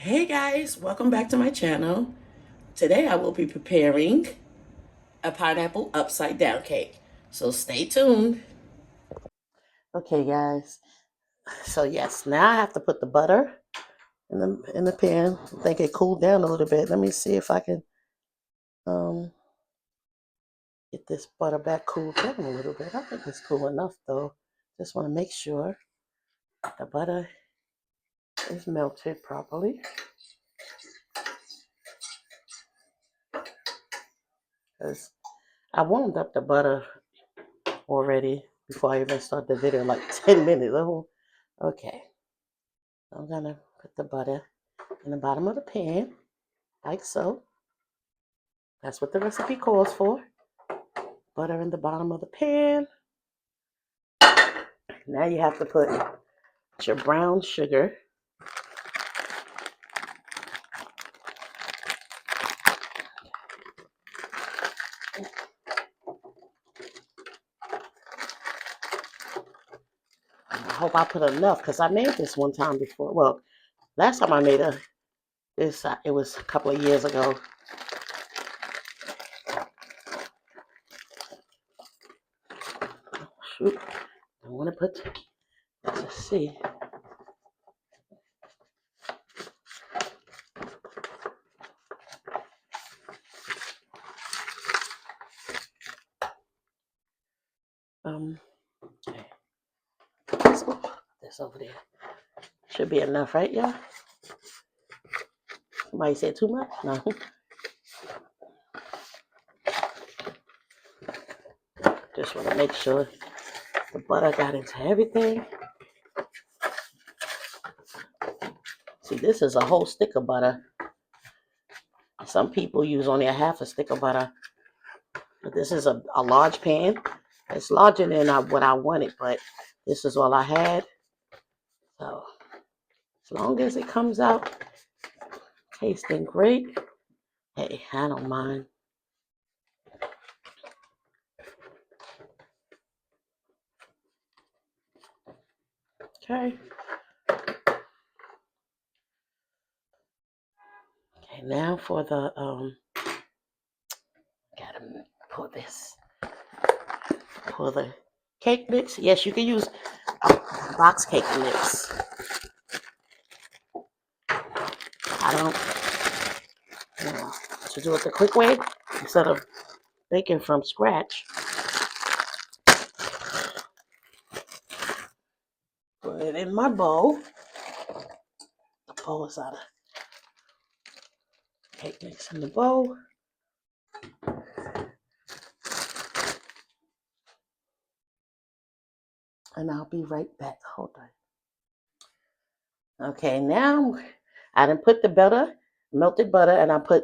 Hey guys, welcome back to my channel. Today I will be preparing a pineapple upside down cake. So stay tuned. Okay guys, so yes, now I have to put the butter in the pan. I think it cooled down a little bit. Let me see if I can um get this butter back cooled down a little bit. I think it's cool enough though. Just want to make sure the butter is melted properly. Because I warmed up the butter already before I even start the video, like 10 minutes. Oh, okay. I'm gonna put the butter in the bottom of the pan, like so. That's what the recipe calls for. Butter in the bottom of the pan. Now you have to put your brown sugar. I hope I put enough because I made this one time before. Well, last time I made this, it was a couple of years ago. Shoot, I want to put. Let's see. Okay. This over there should be enough, right, y'all? Somebody said too much? No. Just want to make sure the butter got into everything. See, this is a whole stick of butter. Some people use only a half a stick of butter. But this is a large pan. It's larger than what I wanted, but this is all I had. So as long as it comes out tasting great, hey, I don't mind. Okay. Okay, now for the gotta pour the cake mix. Yes, you can use box cake mix. I don't to do it the quick way instead of baking from scratch. Put it in my bowl. The bowl is out of cake mix in the bowl. And I'll be right back. Hold on. Okay, now I done put the butter, melted butter, and I put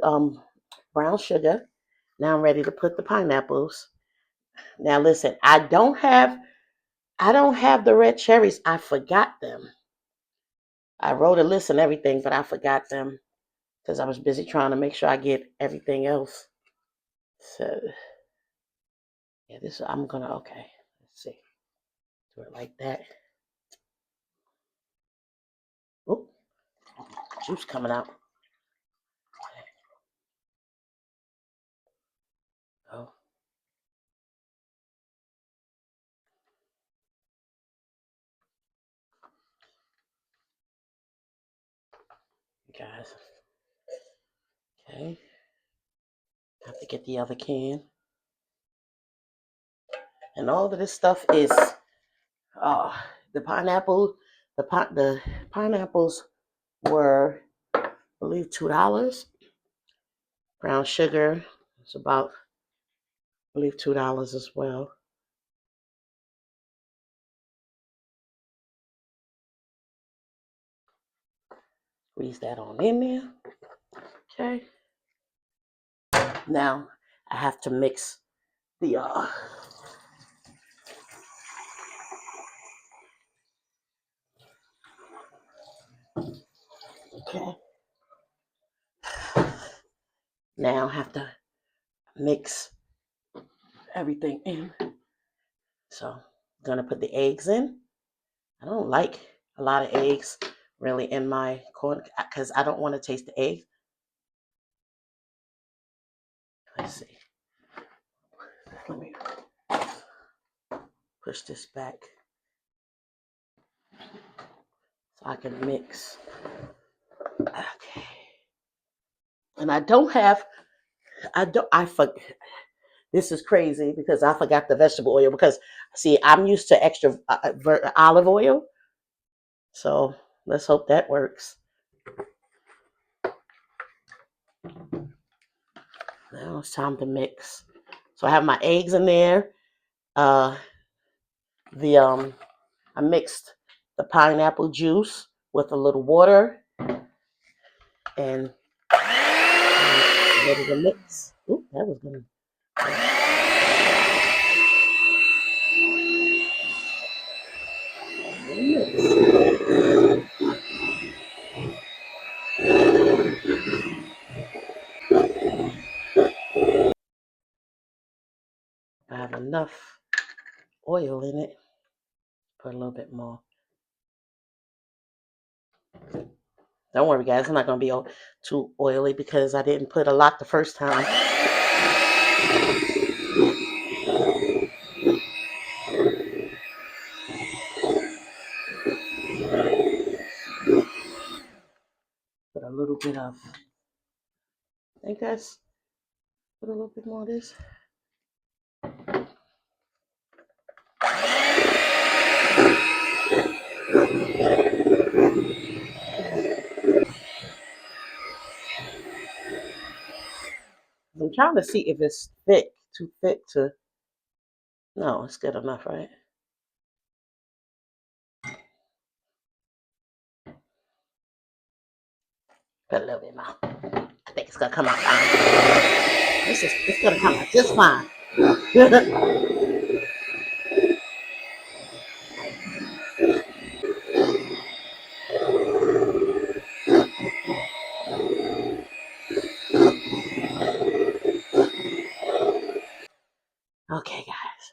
brown sugar. Now I'm ready to put the pineapples. Now listen, I don't have the red cherries. I forgot them. I wrote a list and everything, but I forgot them because I was busy trying to make sure I get everything else. So yeah, this I'm gonna okay. Let's see. Do it like that. Oh, juice coming out. Oh, guys. Okay. Have to get the other can. And all of this stuff is the pineapple. The pineapples were, I believe, $2. Brown sugar is about, I believe, $2 as well. Squeeze that on in there. Okay. Now I have to mix the okay. Now I have to mix everything in. So I'm gonna put the eggs in. I don't like a lot of eggs, really in my corn because I don't want to taste the egg. Let's see. Let me push this back so I can mix. Okay. And I forgot. This is crazy because I forgot the vegetable oil because, see, I'm used to extra olive oil. So let's hope that works. Now it's time to mix. So I have my eggs in there. Uh, the I mixed the pineapple juice with a little water and ready to mix. Ooh, that was gonna. I have enough oil in it. Put a little bit more. Don't worry, guys. I'm not gonna be too oily because I didn't put a lot the first time. Put a little bit of. I think guys, put a little bit more of this. I'm trying to see if it's thick, too thick to. No, it's good enough, right? Put a little bit more. I think it's gonna come out fine. It's gonna come out just fine. Okay, guys.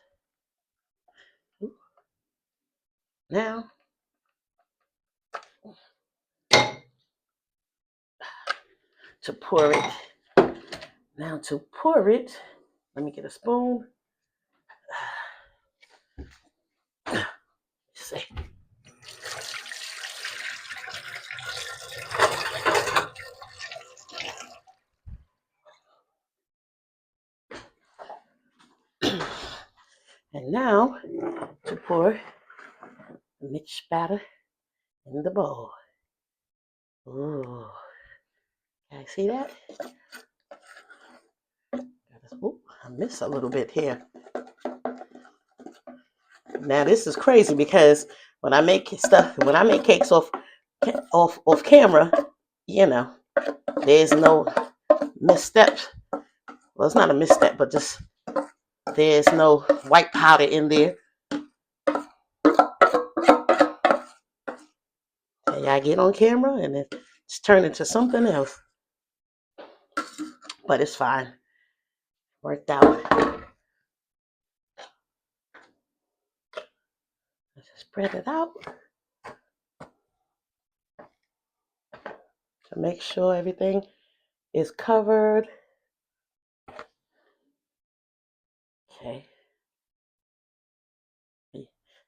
Now to pour it. Now to pour it. Let me get a spoon. Let's see. And now to pour the mixed batter in the bowl. Ooh. Can I see that? Ooh, I missed a little bit here. Now this is crazy because when I make cakes off camera, you know, there's no misstep. Well, it's not a misstep, but just there's no white powder in there. And I get on camera and it's turned into something else. But it's fine. Worked out. Let's just spread it out to make sure everything is covered. Okay.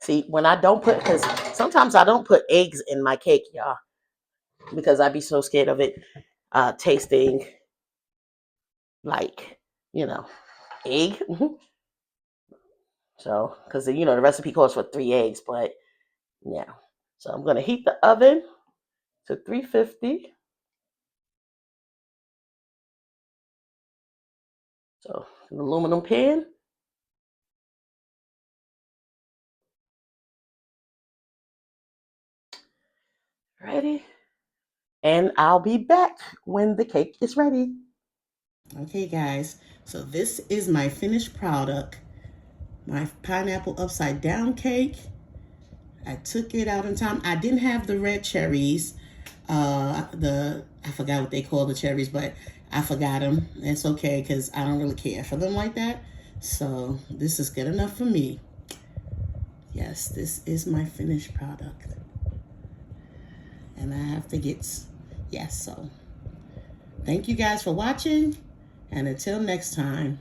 See, when I don't put, because sometimes I don't put eggs in my cake, y'all, because I'd be so scared of it tasting like, egg. So, because, the recipe calls for 3 eggs, but yeah. So I'm going to heat the oven to 350. So an aluminum pan. Ready? And I'll be back when the cake is ready. Okay, guys. So this is my finished product. My pineapple upside down cake. I took it out in time. I didn't have the red cherries. I forgot what they call the cherries, but I forgot them. It's okay because I don't really care for them like that. So this is good enough for me. Yes, this is my finished product. and I have to get, yes, so thank you guys for watching, and until next time.